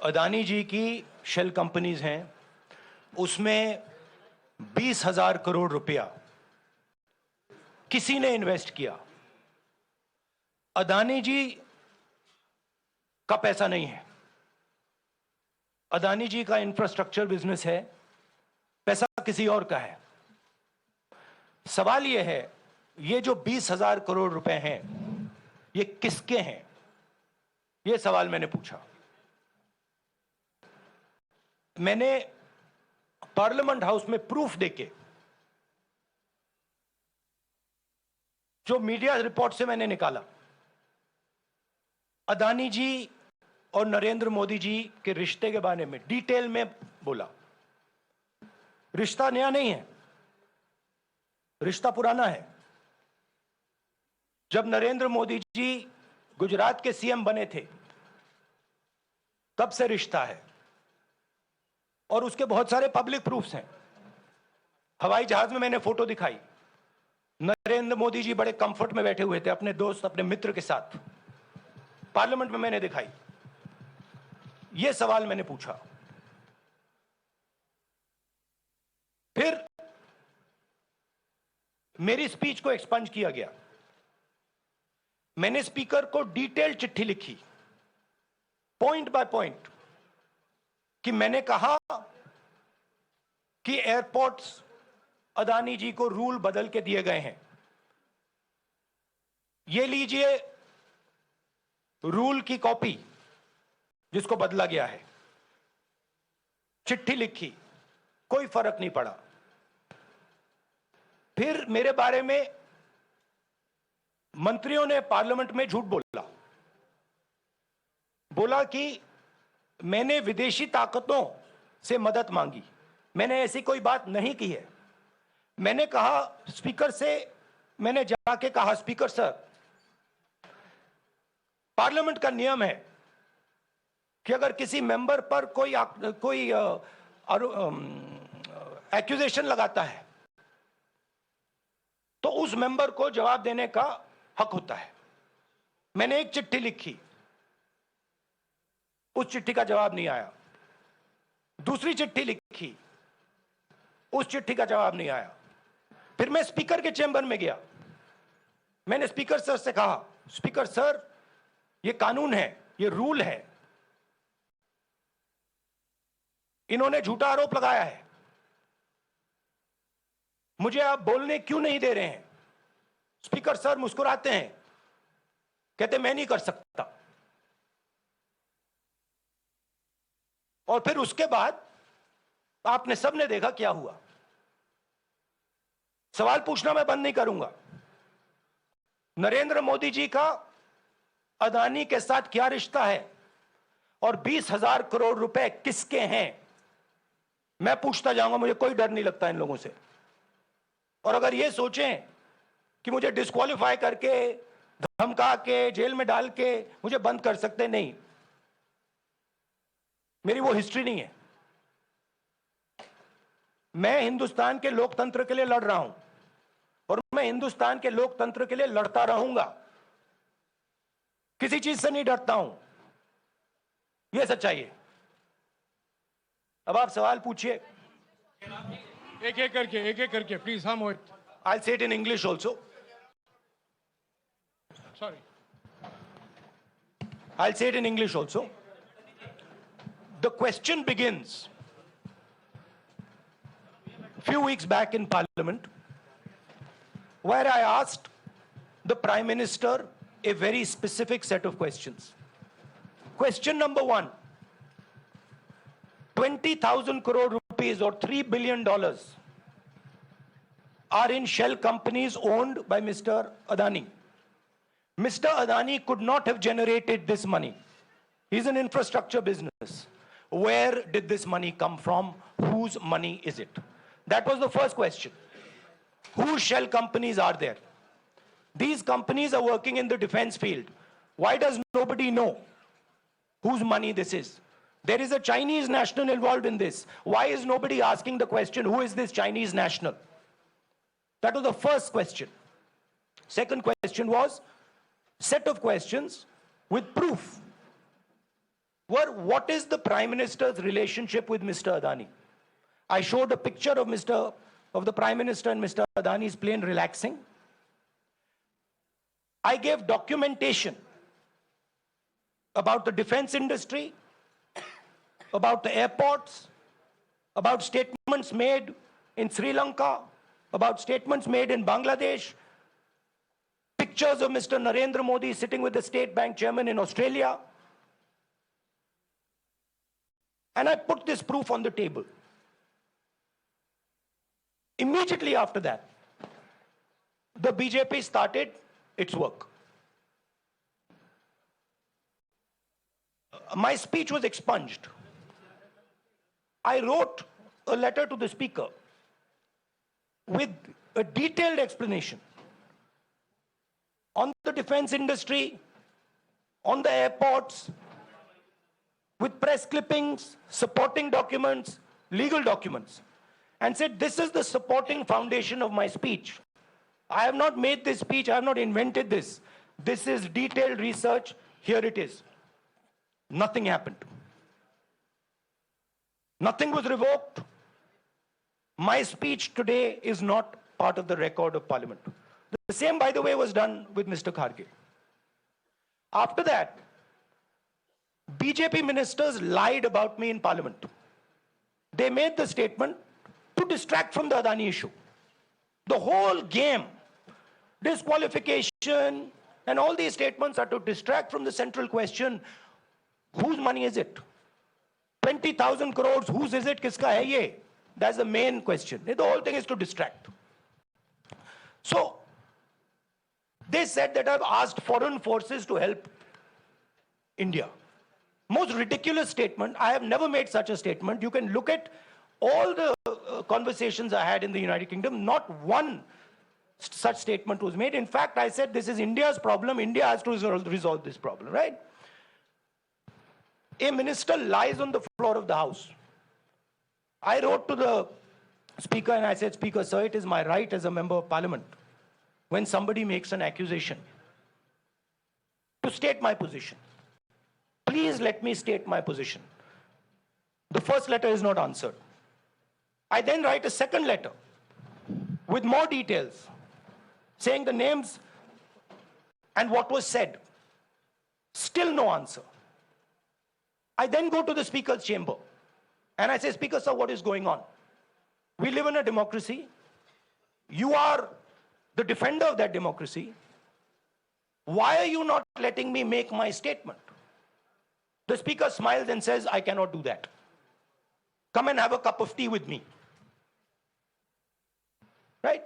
अदानी जी की shell companies हैं, उसमें 20,000 करोड़ रुपया किसी ने इन्वेस्ट किया। अदानी जी का पैसा नहीं है, अदानी जी का इंफ्रास्ट्रक्चर बिजनेस है, पैसा किसी और का है। सवाल यह है, ये जो 20,000 करोड़ रुपए हैं, ये किसके हैं? ये सवाल मैंने पूछा। मैंने पार्लियामेंट हाउस में प्रूफ देके, जो मीडिया रिपोर्ट से मैंने निकाला, अदानी जी और नरेंद्र मोदी जी के रिश्ते के बारे में डिटेल में बोला। रिश्ता नया नहीं है, रिश्ता पुराना है। जब नरेंद्र मोदी जी गुजरात के सीएम बने थे, तब से रिश्ता है और उसके बहुत सारे पब्लिक प्रूफ्स हैं। हवाई जहाज में मैंने फोटो दिखाई, नरेंद्र मोदी जी बड़े कंफर्ट में बैठे हुए थे अपने दोस्त, अपने मित्र के साथ। पार्लियामेंट में मैंने दिखाई। यह सवाल मैंने पूछा। फिर मेरी स्पीच को एक्सपंज किया गया। मैंने स्पीकर को डिटेल चिट्ठी लिखी, पॉइंट बाय पॉइंट, कि मैंने कहा कि एयरपोर्ट्स अदानी जी को रूल बदल के दिए गए हैं। ये लीजिए रूल की कॉपी जिसको बदला गया है। चिट्ठी लिखी, कोई फर्क नहीं पड़ा। फिर मेरे बारे में मंत्रियों ने पार्लियामेंट में झूठ बोला कि मैंने विदेशी ताकतों से मदद मांगी। मैंने ऐसी कोई बात नहीं की है। मैंने कहा स्पीकर से, मैंने जाके कहा, स्पीकर सर, पार्लियामेंट का नियम है कि अगर किसी मेंबर पर कोई एक्यूजेशन लगाता है तो उस मेंबर को जवाब देने का हक होता है। मैंने एक चिट्ठी लिखी, उस चिट्ठी का जवाब नहीं आया। दूसरी चिट्ठी लिखी, उस चिट्ठी का जवाब नहीं आया। फिर मैं स्पीकर के चैम्बर में गया। मैंने स्पीकर सर से कहा, स्पीकर सर, ये कानून है, ये रूल है, इन्होंने झूठा आरोप लगाया है, मुझे आप बोलने क्यों नहीं दे रहे हैं? स्पीकर सर मुस्कुराते हैं, कहते मैं नहीं कर सकता। और फिर उसके बाद आपने सबने देखा क्या हुआ। सवाल पूछना मैं बंद नहीं करूंगा। नरेंद्र मोदी जी का अदानी के साथ क्या रिश्ता है और 20,000 करोड़ रुपए किसके हैं, मैं पूछता जाऊंगा। मुझे कोई डर नहीं लगता इन लोगों से। और अगर ये सोचें कि मुझे डिस्क्वालीफाई करके, धमका के, जेल में डाल के मुझे बंद कर सकते, नहीं, मेरी वो हिस्ट्री नहीं है। मैं हिंदुस्तान के लोकतंत्र के लिए लड़ रहा हूं और मैं हिंदुस्तान के लोकतंत्र के लिए लड़ता रहूंगा। किसी चीज से नहीं डरता हूं, यह सच्चाई है। अब आप सवाल पूछिए। एक एक करके प्लीज। हाँ मोहित, I'll say it in English also. Sorry. I'll say it in English also. The question begins few weeks back in Parliament, where I asked the Prime Minister a very specific set of questions. Question number 1, 20,000 crore rupees or $3 billion are in shell companies owned by Mr. Adani. Mr. Adani could not have generated this money. He's an infrastructure business. Where did this money come from? Whose money is it? That was the first question. Whose shell companies are there? These companies are working in the defense field. Why does nobody know whose money this is? There is a Chinese national involved in this. Why is nobody asking the question, who is this Chinese national? That was the first question. Second question was set of questions with proof. were what is the Prime Minister's relationship with Mr. Adani. I showed a picture of the Prime Minister and Mr. Adani's plane relaxing. I gave documentation about the defense industry, about the airports, about statements made in Sri Lanka, about statements made in Bangladesh, pictures of Mr. Narendra Modi sitting with the State Bank chairman in Australia. And I put this proof on the table. Immediately after that, the BJP started its work. My speech was expunged. I wrote a letter to the Speaker with a detailed explanation on the defense industry, on the airports, with press clippings, supporting documents, legal documents, and said, this is the supporting foundation of my speech. I have not made this speech, I have not invented this. This is detailed research, here it is. Nothing happened. Nothing was revoked. My speech today is not part of the record of Parliament. The same, by the way, was done with Mr. Kharge. After that, BJP ministers lied about me in Parliament. They made the statement to distract from the Adani issue. The whole game, disqualification, and all these statements are to distract from the central question, whose money is it? 20,000 crores, whose is it? Kiska hai ye? That's the main question. The whole thing is to distract. So, they said that I've asked foreign forces to help India. Most ridiculous statement. I have never made such a statement. You can look at all the conversations I had in the United Kingdom. Not one such statement was made. In fact, I said this is India's problem. India has to resolve this problem, right? A minister lies on the floor of the House. I wrote to the Speaker and I said, Speaker, sir, it is my right as a member of Parliament, when somebody makes an accusation, to state my position. Please let me state my position. The first letter is not answered. I then write a second letter with more details, saying the names and what was said. Still no answer. I then go to the Speaker's chamber and I say, Speaker, sir, what is going on? We live in a democracy. You are the defender of that democracy. Why are you not letting me make my statement? The Speaker smiles and says, I cannot do that. Come and have a cup of tea with me. Right?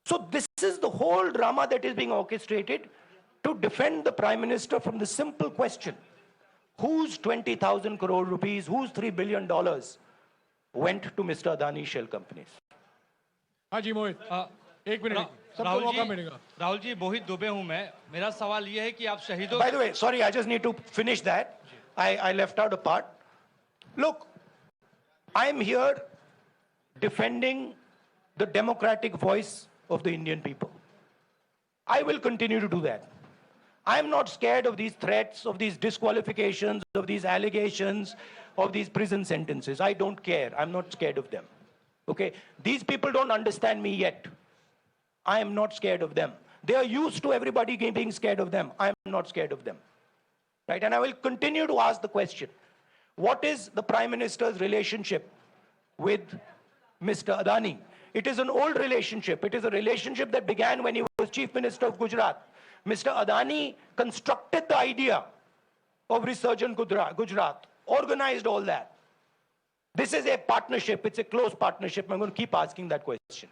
So this is the whole drama that is being orchestrated to defend the Prime Minister from the simple question, whose 20,000 crore rupees, whose $3 billion went to Mr. Adani shell companies? हाँ जी मोहित, एक minute सबको मौका मिलेगा. राहुल जी, मोहित दुबे हूं मैं. मेरा सवाल ये है कि आप शहीदों. By the way, sorry, I just need to finish that. I left out a part. Look, I'm here defending the democratic voice of the Indian people. I will continue to do that. I'm not scared of these threats, of these disqualifications, of these allegations, of these prison sentences. I don't care. I'm not scared of them. Okay? These people don't understand me yet. I am not scared of them. They are used to everybody being scared of them. I am not scared of them. Right? And I will continue to ask the question, what is the Prime Minister's relationship with Mr. Adani? It is an old relationship. It is a relationship that began when he was Chief Minister of Gujarat. Mr. Adani constructed the idea of Resurgent Gujarat, organized all that. This is a partnership. It's a close partnership. I'm going to keep asking that question.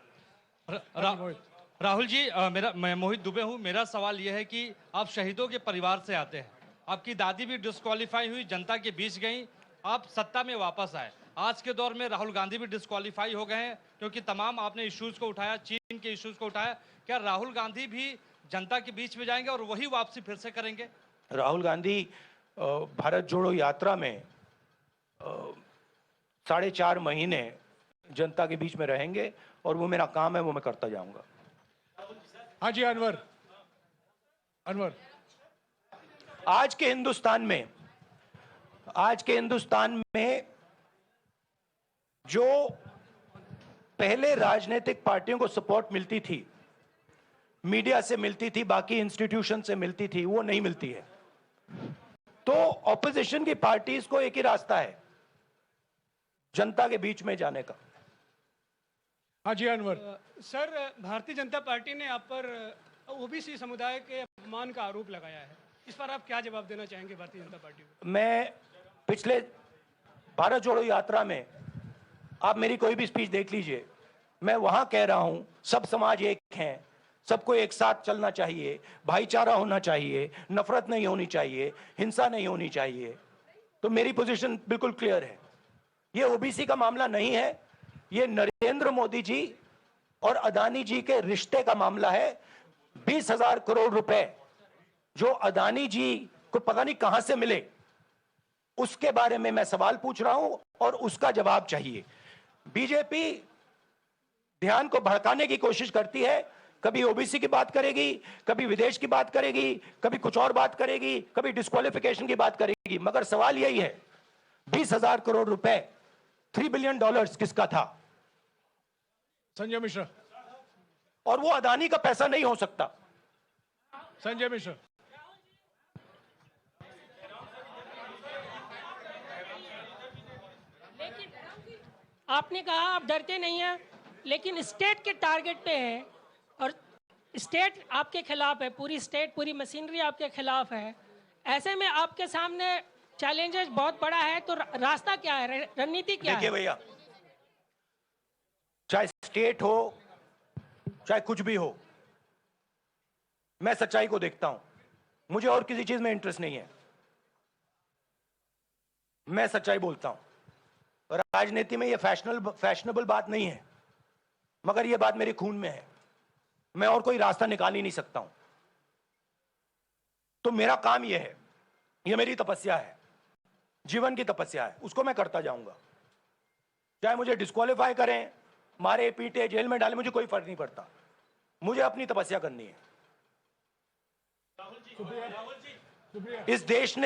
Rahul ji, मैं मोहित दुबे हूं. मेरा सवाल यह है कि आप शहीदों के परिवार से आते हैं. आपकी दादी भी डिस्क्वालीफाई हुई, जनता के बीच गई, आप सत्ता में वापस आए. आज के दौर में राहुल गांधी भी डिस्क्वालीफाई हो गए हैं क्योंकि तमाम आपने इश्यूज को उठाया, चीन के इश्यूज को उठाया. क्या राहुल गांधी भी जनता के बीच में जाएंगे और वही वापसी फिर से करेंगे? राहुल गांधी भारत जोड़ो यात्रा में 4.5 महीने जनता के बीच में रहेंगे और वो मेरा काम है, वो मैं करता जाऊंगा. हाँ जी अनवर. आज के हिंदुस्तान में आज के हिंदुस्तान में जो पहले राजनीतिक पार्टियों को सपोर्ट मिलती थी, मीडिया से मिलती थी, बाकी इंस्टीट्यूशन से मिलती थी, वो नहीं मिलती है। तो ऑपोजिशन की पार्टीज को एक ही रास्ता है, जनता के बीच में जाने का। हाँ जी अनवर। सर, भारतीय जनता पार्टी ने आप पर ओबीसी समुदाय के अपमान का आरोप लगाया है। इस पर आप क्या जवाब देना चाहेंगे भारतीय जनता पार्टी को? मैं पिछले भारत जोड़ो यात्रा में, आप मेरी कोई भी स्पीच देख लीजिए, मैं वहां कह रहा हूं सब समाज एक हैं, सबको एक साथ चलना चाहिए, भाईचारा होना चाहिए, नफरत नहीं होनी चाहिए, हिंसा नहीं होनी चाहिए। तो मेरी पोजीशन बिल्कुल क्लियर है। ये ओबीसी का मामला नहीं है, ये नरेंद्र मोदी जी और अदानी जी के रिश्ते का मामला है। 20,000 करोड़ रुपए जो अदानी जी को पता नहीं कहां से मिले, उसके बारे में मैं सवाल पूछ रहा हूं और उसका जवाब चाहिए। बीजेपी ध्यान को भड़काने की कोशिश करती है, कभी ओबीसी की बात करेगी, कभी विदेश की बात करेगी, कभी कुछ और बात करेगी, कभी डिस्क्वालिफिकेशन की बात करेगी, मगर सवाल यही है 20,000 करोड़ रुपए, $3 बिलियन किसका था? संजय मिश्रा। और वो अदानी का पैसा नहीं हो सकता। संजय मिश्रा। आपने कहा आप डरते नहीं हैं, लेकिन स्टेट के टारगेट पे हैं और स्टेट आपके खिलाफ है, पूरी स्टेट, पूरी मशीनरी आपके खिलाफ है। ऐसे में आपके सामने चैलेंजेस बहुत बड़ा है, तो रास्ता क्या है, रणनीति क्या है? देखिए भैया, चाहे स्टेट हो चाहे कुछ भी हो, मैं सच्चाई को देखता हूं, मुझे और किसी चीज में इंटरेस्ट नहीं है। मैं सच्चाई बोलता हूं। राजनीति में ये फैशनेबल बात नहीं है, मगर ये बात मेरे खून में है। मैं और कोई रास्ता निकाल ही नहीं सकता हूं। तो मेरा काम यह है, यह मेरी तपस्या है, जीवन की तपस्या है, उसको मैं करता जाऊंगा। चाहे मुझे डिस्क्वालीफाई करें, मारे पीटे, जेल में डाले, मुझे कोई फर्क नहीं पड़ता। मुझे अपनी तपस्या करनी है। इस देश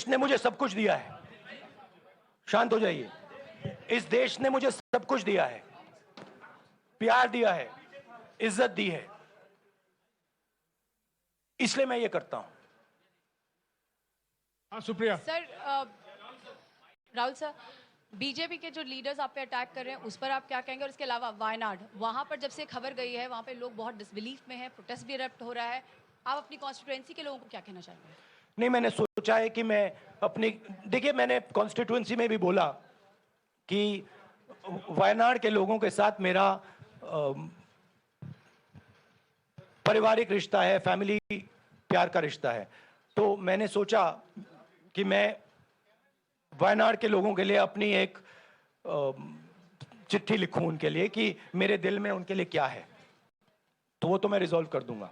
ने मुझे सब कुछ दिया है। शांत हो जाइए। इस देश ने मुझे सब कुछ दिया है, प्यार दिया है, इज्जत दी है, इसलिए मैं ये करता हूं। हाँ Supriya. Sir, Rahul sir, BJP के जो लीडर्स आप पे अटैक कर रहे हैं उस पर आप क्या कहेंगे? और इसके अलावा वायनाड, वहां पर जब से खबर गई है वहां पे लोग बहुत डिसबिलीफ में हैं, प्रोटेस्ट भी इरप्ट हो रहा है, आप अपनी कॉन्स्टिट्यूएंसी के लोगों को क्या कहना चाहेंगे? नहीं, मैंने सोचा है कि मैं अपनी, देखिए मैंने कॉन्स्टिट्यूएंसी में भी बोला कि वायनाड के लोगों के साथ मेरा पारिवारिक रिश्ता है, फैमिली प्यार का रिश्ता है। तो मैंने सोचा कि मैं वायनाड के लोगों के लिए अपनी एक चिट्ठी लिखूं उनके लिए कि मेरे दिल में उनके लिए क्या है। तो वो तो मैं रिजॉल्व कर दूंगा।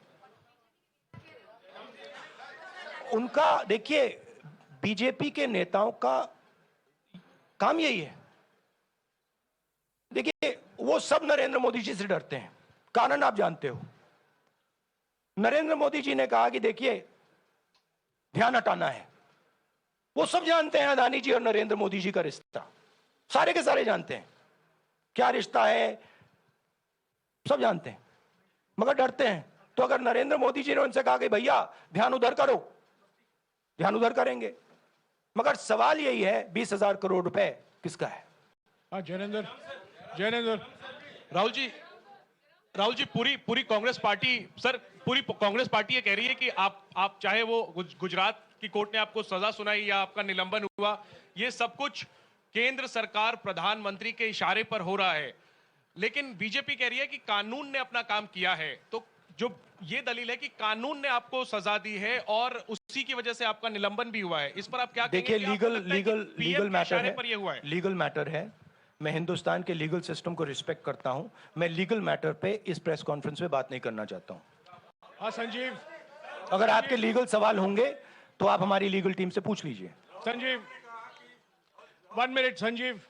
उनका, देखिए, बीजेपी के नेताओं का काम यही है। देखिए, वो सब नरेंद्र मोदी जी से डरते हैं, कारण आप जानते हो। नरेंद्र मोदी जी ने कहा कि देखिए ध्यान हटाना है। वो सब जानते हैं अदानी जी और नरेंद्र मोदी जी का रिश्ता, सारे के सारे जानते हैं क्या रिश्ता है, सब जानते हैं, मगर डरते हैं। तो अगर नरेंद्र मोदी जी ने उनसे कहा कि भैया ध्यान उधर करो, ध्यान उधर करेंगे। मगर सवाल यही है 20,000 करोड़ रुपए किसका है? हाँ जैनेंद्र। राहुल जी, पूरी कांग्रेस पार्टी, सर पूरी कांग्रेस पार्टी ये कह रही है कि आप चाहे वो गुजरात की कोर्ट ने आपको सजा सुनाई या आपका निलंबन हुआ, ये सब कुछ केंद्र सरकार, प्रधानमंत्री के इशारे पर हो रहा है। लेकिन बीजेपी कह रही है कि कानून ने अपना काम किया है। तो जो ये दलील है कि कानून ने आपको सजा दी है और उसी की वजह से आपका निलंबन भी हुआ है, इस पर आप क्या कहेंगे? देखिए, लीगल मैटर है, पर ये हुआ है। लीगल मैटर है। मैं हिंदुस्तान के लीगल सिस्टम को रिस्पेक्ट करता हूं। मैं लीगल मैटर पे इस प्रेस कॉन्फ्रेंस में बात नहीं करना चाहता हूं। हाँ संजीव। अगर आपके लीगल सवाल होंगे तो आप हमारी लीगल टीम से पूछ लीजिए। Sanjeev 1 minute. Sanjeev,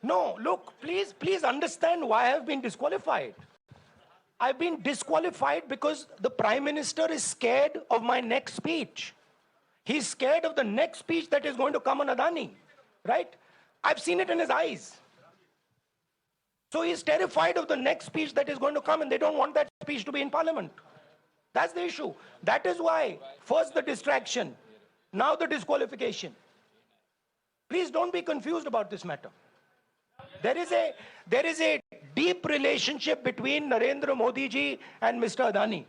No, look, please understand why I have been disqualified. I've been disqualified because the Prime Minister is scared of my next speech. He's scared of the next speech that is going to come on Adani, right? I've seen it in his eyes. So he's terrified of the next speech that is going to come, and they don't want that speech to be in Parliament. That's the issue. That is why, first the distraction, now the disqualification. Please don't be confused about this matter. There is a deep relationship between Narendra Modi ji and Mr. Adani.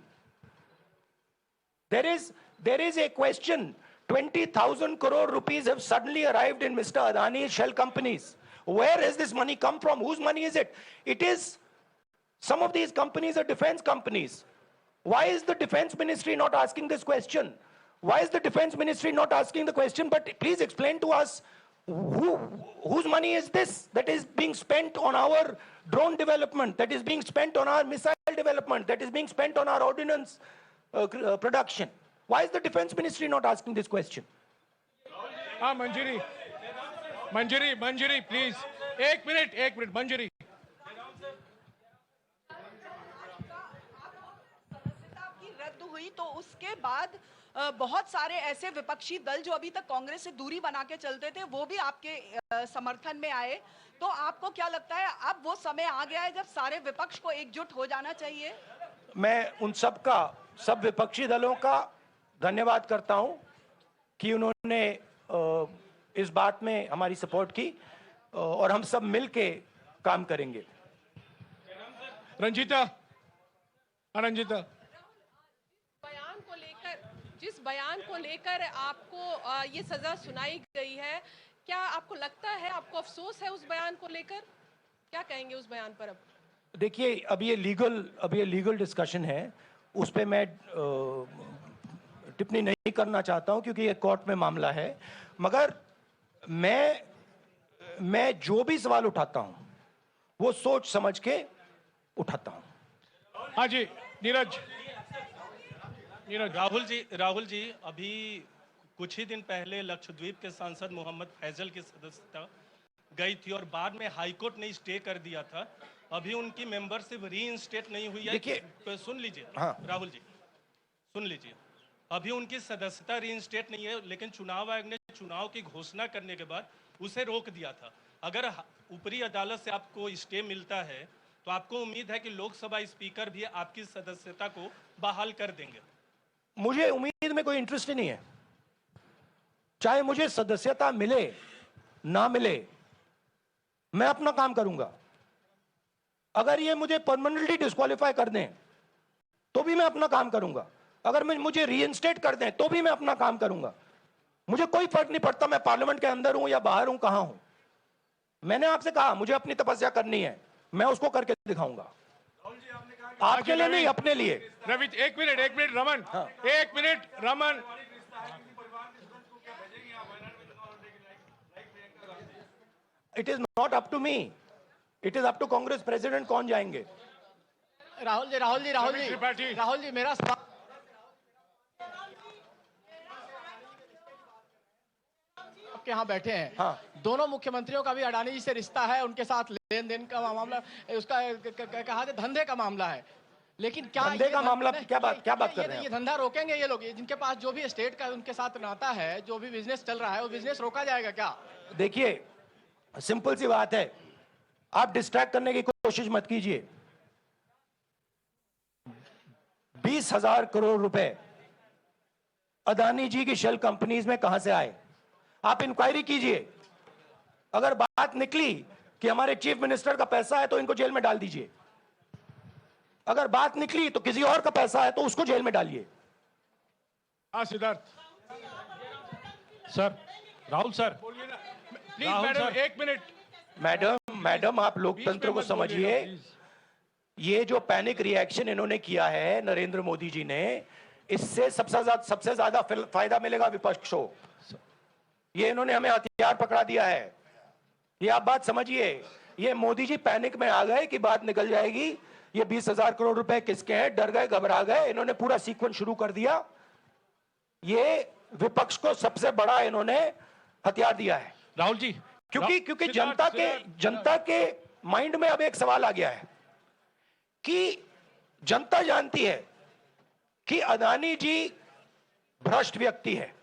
There is a question. 20,000 crore rupees have suddenly arrived in Mr. Adani's shell companies. Where has this money come from? Whose money is it? It is, some of these companies are defense companies. Why is the defense ministry not asking this question? Why is the defense ministry not asking the question? But please explain to us, whose money is this that is being spent on our drone development, that is being spent on our missile development, that is being spent on our ordnance production? Why is the defense ministry not asking this question? Manjari please एक minute मंजरी की रद्द हुई तो उसके बाद बहुत सारे ऐसे विपक्षी दल जो अभी तक कांग्रेस से दूरी बना के चलते थे वो भी आपके समर्थन में आए। तो आपको क्या लगता है अब वो समय आ गया है जब सारे विपक्ष को एकजुट हो जाना चाहिए? मैं उन सब विपक्षी दलों का धन्यवाद करता हूं कि उन्होंने इस बात में हमारी सपोर्ट की और हम सब मिलके काम करेंगे। रंजीता जिस बयान को लेकर आपको ये सजा सुनाई गई है, क्या आपको लगता है, आपको अफसोस है उस बयान को लेकर? क्या कहेंगे उस बयान पर? अब देखिए, अब ये लीगल डिस्कशन है, उस पे मैं टिप्पणी नहीं करना चाहता हूं क्योंकि ये कोर्ट में मामला है। मगर मैं जो भी सवाल उठाता हूं वो सोच समझ के उठाता हूं। हाँ जी, नीरज राहुल जी अभी कुछ ही दिन पहले लक्षद्वीप के सांसद मोहम्मद फैजल की सदस्यता गई थी और बाद में हाईकोर्ट ने स्टे कर दिया था। अभी उनकी मेंबरशिप रीइंस्टेट नहीं हुई है। देखिए, सुन लीजिए। हाँ। राहुल जी सुन लीजिए, अभी उनकी सदस्यता रीइंस्टेट नहीं है, लेकिन चुनाव आयोग ने चुनाव की घोषणा करने के बाद उसे रोक दिया था। अगर ऊपरी अदालत से आपको स्टे मिलता है तो आपको उम्मीद है कि लोकसभा स्पीकर भी आपकी सदस्यता को बहाल कर देंगे? मुझे उम्मीद में कोई इंटरेस्ट ही नहीं है। चाहे मुझे सदस्यता मिले ना मिले, मैं अपना काम करूंगा। अगर ये मुझे परमानेंटली डिस्क्वालीफाई कर दें तो भी मैं अपना काम करूंगा। अगर मुझे रीइंस्टेट कर दें तो भी मैं अपना काम करूंगा। मुझे कोई फर्क नहीं पड़ता मैं पार्लियामेंट के अंदर हूं या बाहर हूं, कहां हूं। मैंने आपसे कहा मुझे अपनी तपस्या करनी है, मैं उसको करके दिखाऊंगा। आपके लिए नहीं, अपने लिए। रवि एक मिनट रमन, हाँ। एक minute Raman. It is not up to me, it is up to Congress president कौन जाएंगे। राहुल जी मेरा सवाल आपके यहाँ बैठे हैं। हाँ। दोनों मुख्यमंत्रियों का भी अडानी जी से रिश्ता है, उनके साथ लेन देन का मामला, उसका कहा जाए धंधे का मामला है। लेकिन क्या धंधे का मामला, क्या बात कर रहे हैं? ये धंधा रोकेंगे ये लोग? जिनके पास जो भी स्टेट का उनके साथ नाता है, जो भी बिजनेस चल रहा है, वो बिजनेस रोका जाएगा क्या? देखिए, सिंपल सी बात है, आप डिस्ट्रैक्ट करने की कोशिश मत कीजिए। 20,000 करोड़ रुपए अदानी जी की शेल कंपनीज में कहां से आए? आप इंक्वायरी कीजिए। अगर बात निकली कि हमारे चीफ मिनिस्टर का पैसा है तो इनको जेल में डाल दीजिए। अगर बात निकली तो किसी और का पैसा है तो उसको जेल में डालिए। हाँ Siddharth sir, Rahul sir, please madam, एक मिनट। मैडम आप लोकतंत्र को समझिए। ये जो पैनिक रिएक्शन इन्होंने किया है नरेंद्र मोदी जी ने, इससे सबसे ज्यादा फायदा मिलेगा विपक्ष को। ये इन्होंने हमें हथियार पकड़ा दिया है। ये आप बात समझिए। ये मोदी जी पैनिक में आ गए कि बात निकल जाएगी, ये 20,000 करोड़ रुपए किसके हैं, डर गए, घबरा गए। इन्होंने पूरा सीक्वेंस शुरू कर दिया। ये विपक्ष को सबसे बड़ा इन्होंने हथियार दिया है। राहुल जी क्योंकि जनता के माइंड में अब एक सवाल आ गया है कि जनता जानती है कि अदानी जी भ्रष्ट व्यक्ति है।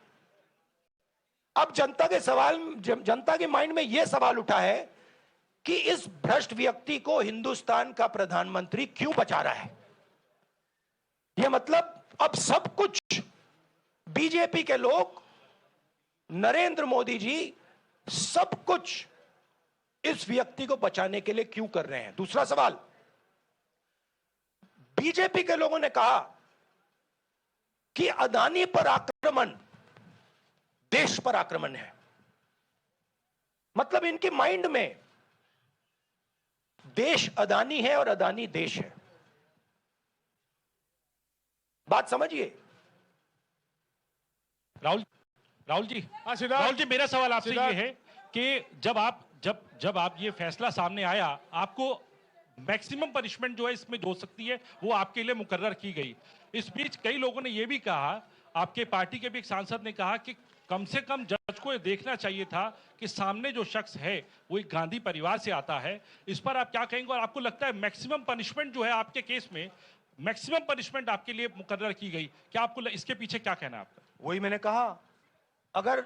अब जनता के माइंड में यह सवाल उठा है कि इस भ्रष्ट व्यक्ति को हिंदुस्तान का प्रधानमंत्री क्यों बचा रहा है। यह मतलब अब सब कुछ बीजेपी के लोग, नरेंद्र मोदी जी सब कुछ इस व्यक्ति को बचाने के लिए क्यों कर रहे हैं। दूसरा सवाल, बीजेपी के लोगों ने कहा कि अदानी पर आक्रमण देश पर आक्रमण है। मतलब इनके माइंड में देश अदानी है और अदानी देश है। बात समझिए। राहुल जी, सिद्धार्थ। राहुल जी, मेरा सवाल आपसे सिद्धार्थ। ये है कि जब आप ये फैसला सामने आया, आपको मैक्सिमम पनिशमेंट जो है इसमें हो सकती है वो आपके लिए मुकर्रर की गई। इस बीच कई लोगों ने ये भी कहा, आपके पार्टी के भी एक सांसद ने कहा कि कम से कम जज को ये देखना चाहिए था कि सामने जो शख्स है वो एक गांधी परिवार से आता है। इस पर आप क्या कहेंगे और आपको लगता है मैक्सिमम पनिशमेंट जो है आपके केस में, मैक्सिमम पनिशमेंट आपके लिए मुकर्रर की गई, क्या आपको इसके पीछे क्या कहना है आपका? वही मैंने कहा, अगर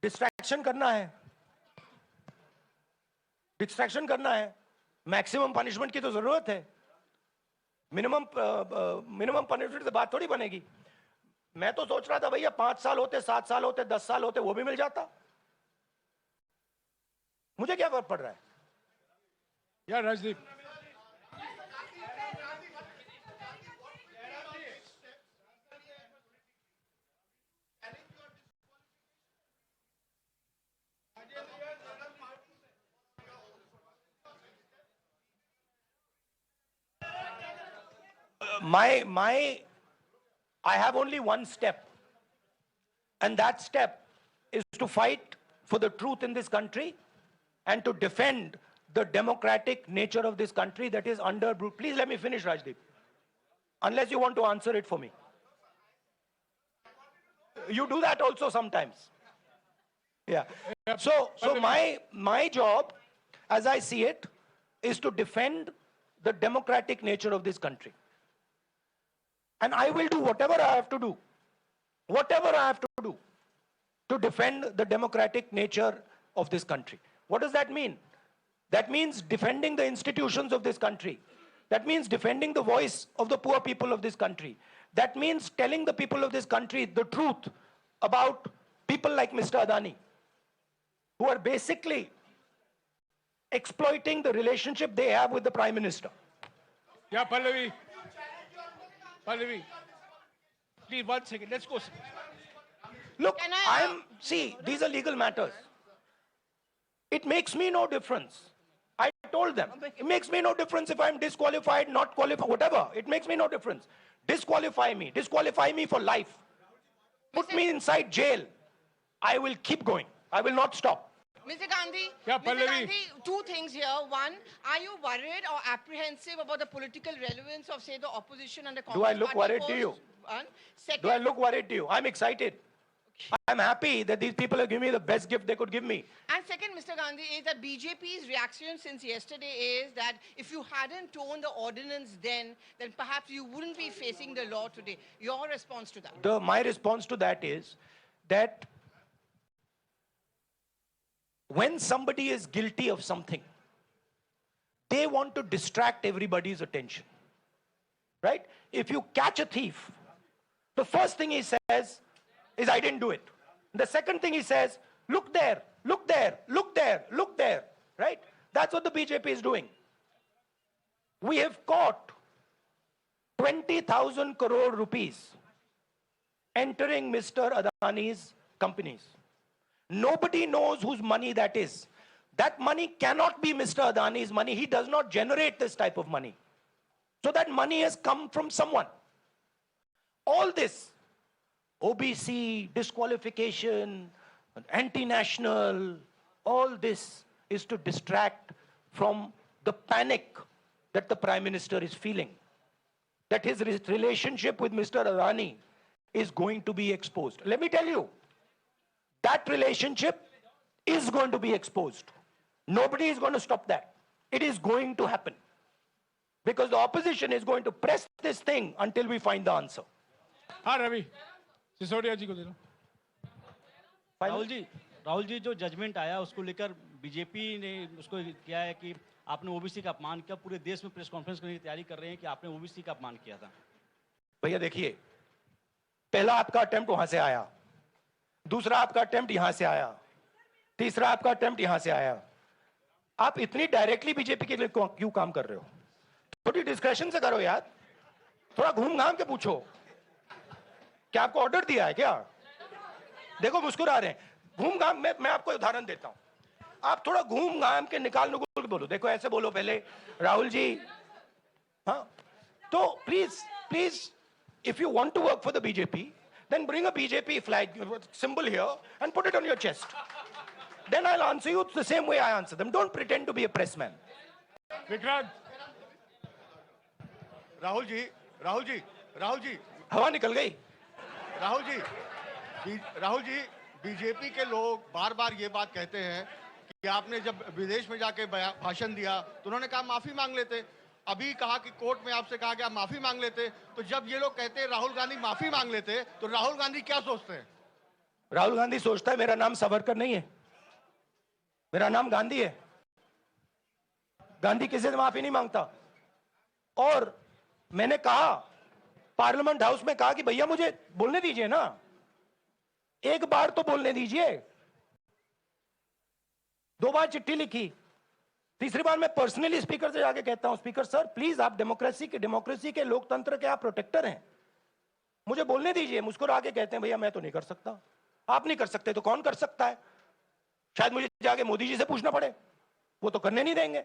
डिस्ट्रैक्शन करना है, मैक्सिमम पनिशमेंट की तो जरूरत है। मिनिमम पनिशमेंट से बात थोड़ी बनेगी। मैं तो सोच रहा था भैया 5 साल होते, 7 साल होते, 10 साल होते, वो भी मिल जाता। मुझे क्या फर्क पड़ रहा है यार Rajdeep, I have only one step, and that step is to fight for the truth in this country and to defend the democratic nature of this country that is under. Please let me finish, Rajdeep, unless you want to answer it for me. You do that also sometimes. Yeah. So my job, as I see it, is to defend the democratic nature of this country. And I will do whatever I have to do to defend the democratic nature of this country. What does that mean? That means defending the institutions of this country. That means defending the voice of the poor people of this country. That means telling the people of this country the truth about people like Mr. Adani, who are basically exploiting the relationship they have with the Prime Minister. yeah, Pallavi, please 1 second, let's go. Look, see, these are legal matters. It makes me no difference. I told them, it makes me no difference if I'm disqualified, not qualified, whatever. It makes me no difference. Disqualify me for life. Put me inside jail. I will keep going. I will not stop. Mr. Gandhi, Yeah, Mr. Pallavi. Gandhi, two things here. One, are you worried or apprehensive about the political relevance of, say, the opposition and the Congress Do I look party worried post? to you? One. Second, Do I look worried to you? I'm excited. I'm happy that these people have given me the best gift they could give me. and second, Mr. Gandhi, is that BJP's reaction since yesterday is that if you hadn't torn the ordinance then perhaps you wouldn't be facing the law today. Your response to that? My response to that is that when somebody is guilty of something, they want to distract everybody's attention. Right? If you catch a thief, the first thing he says is, I didn't do it. The second thing he says, look there, look there, look there, look there. Right? That's what the BJP is doing. We have caught 20,000 crore rupees entering Mr. Adani's companies. Nobody knows whose money that is. That money cannot be Mr. Adani's money. He does not generate this type of money. So that money has come from someone. All this, OBC, disqualification, anti-national, all this is to distract from the panic that the Prime Minister is feeling. That his relationship with Mr. Adani is going to be exposed. Let me tell you, that relationship is going to be exposed. Nobody is going to stop that. It is going to happen. Because the opposition is going to press this thing until we find the answer. हाँ रवि सिसोदिया जी को दे दो. राहुल जी जो judgement आया उसको लेकर BJP ने उसको किया है कि आपने ओबीसी का अपमान किया. पूरे देश में प्रेस कॉन्फ्रेंस करने की तैयारी कर रहे हैं कि आपने ओबीसी का अपमान किया था. भैया देखिए, पहला आपका अटेम्प्ट वहां से आया, दूसरा आपका अटेम्प्ट यहां से आया, तीसरा आपका अटेम्प्ट यहां से आया. आप इतनी डायरेक्टली बीजेपी के लिए क्यों काम कर रहे हो? थोड़ी डिस्क्रेशन से करो यार, थोड़ा घूम घाम के पूछो. क्या आपको ऑर्डर दिया है क्या? देखो मुस्कुरा रहे हैं. घूम घाम, मैं आपको उदाहरण देता हूं. आप थोड़ा घूम घाम के निकाल नुकुल के बोलो. देखो ऐसे बोलो पहले, राहुल जी. हाँ, तो please if you want to work for the BJP, then bring a BJP flag symbol here and put it on your chest. Then I'll answer you the same way I answer them. Don't pretend to be a pressman. Vikrant. Rahul ji हवा निकल गई. Rahul ji BJP के लोग बार बार ये बात कहते हैं कि आपने जब विदेश में जाके भाषण दिया तो उन्होंने कहा माफी मांग लेते. अभी कहा कि कोर्ट में आपसे कहा कि आप माफी मांग लेते. तो जब ये लोग कहते हैं राहुल गांधी माफी मांग लेते, तो राहुल गांधी क्या सोचते हैं? राहुल गांधी सोचता है मेरा नाम सावरकर नहीं है, मेरा नाम गांधी है. गांधी किसी से माफी नहीं मांगता. और मैंने कहा, पार्लियामेंट हाउस में कहा कि भैया मुझे बोलने दीजिए ना, एक बार तो बोलने दीजिए. 2 बार चिट्ठी लिखी, तीसरी बार मैं पर्सनली स्पीकर से जाके कहता हूं, स्पीकर सर प्लीज, आप डेमोक्रेसी के लोकतंत्र के आप प्रोटेक्टर हैं, मुझे बोलने दीजिए. मुस्कुरा के कहते हैं भैया मैं तो नहीं कर सकता. आप नहीं कर सकते तो कौन कर सकता है? शायद मुझे जाके मोदी जी से पूछना पड़े, वो तो करने नहीं देंगे.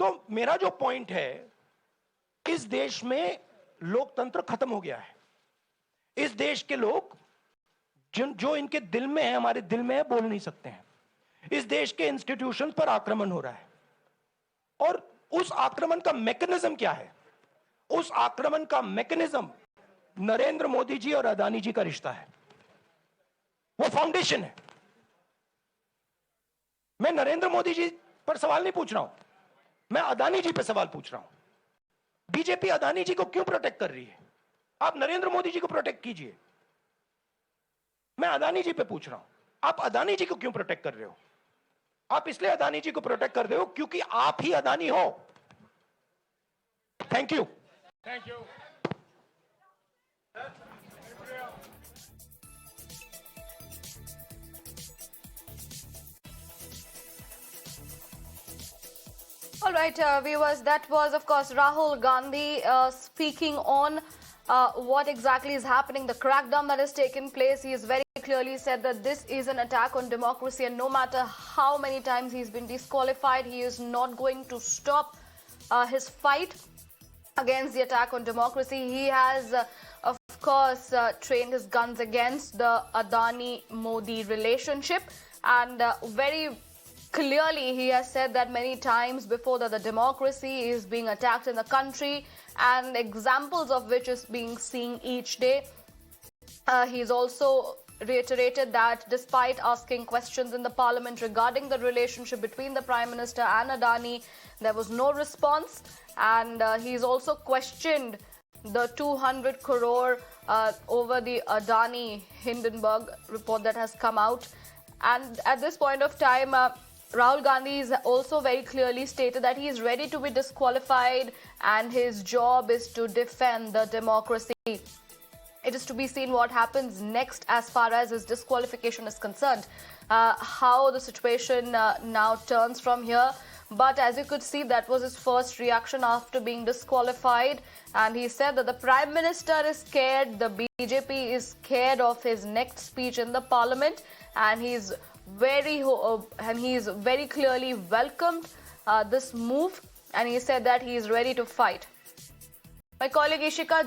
तो मेरा जो पॉइंट है, इस देश में लोकतंत्र खत्म हो गया है. इस देश के लोग जो इनके दिल में है, हमारे दिल में है, बोल नहीं सकते हैं. इस देश के इंस्टीट्यूशंस पर आक्रमण हो रहा है. और उस आक्रमण का मैकेनिज्म क्या है? उस आक्रमण का मैकेनिज्म नरेंद्र मोदी जी और अदानी जी का रिश्ता है. वो फाउंडेशन है. मैं नरेंद्र मोदी जी पर सवाल नहीं पूछ रहा हूं, मैं अदानी जी पर सवाल पूछ रहा हूं. बीजेपी अदानी जी को क्यों प्रोटेक्ट कर रही है? आप नरेंद्र मोदी जी को प्रोटेक्ट कीजिए. मैं अदानी जी पे पूछ रहा हूं, आप अदानी जी को क्यों प्रोटेक्ट कर रहे हो? आप इसलिए अदानी जी को प्रोटेक्ट कर रहे हो क्योंकि आप ही अदानी हो. Thank you. Thank you. All right, viewers, that was, of course, Rahul Gandhi speaking on what exactly is happening, the crackdown that has taken place. He has very clearly said that this is an attack on democracy, and no matter how many times he's been disqualified, he is not going to stop his fight against the attack on democracy. He has, of course, trained his guns against the Adani-Modi relationship, and very clearly he has said that many times before that the democracy is being attacked in the country, and examples of which is being seen each day. He's also reiterated that despite asking questions in the parliament regarding the relationship between the Prime Minister and Adani, there was no response. And he's also questioned the 200 crore over the Adani Hindenburg report that has come out. And at this point of time, Rahul Gandhi is also very clearly stated that he is ready to be disqualified and his job is to defend the democracy. It is to be seen what happens next as far as his disqualification is concerned, how the situation now turns from here. But as you could see, that was his first reaction after being disqualified. And he said that the Prime Minister is scared, the BJP is scared of his next speech in the parliament, and he's very clearly welcomed this move, and he said that he is ready to fight. My colleague Ishika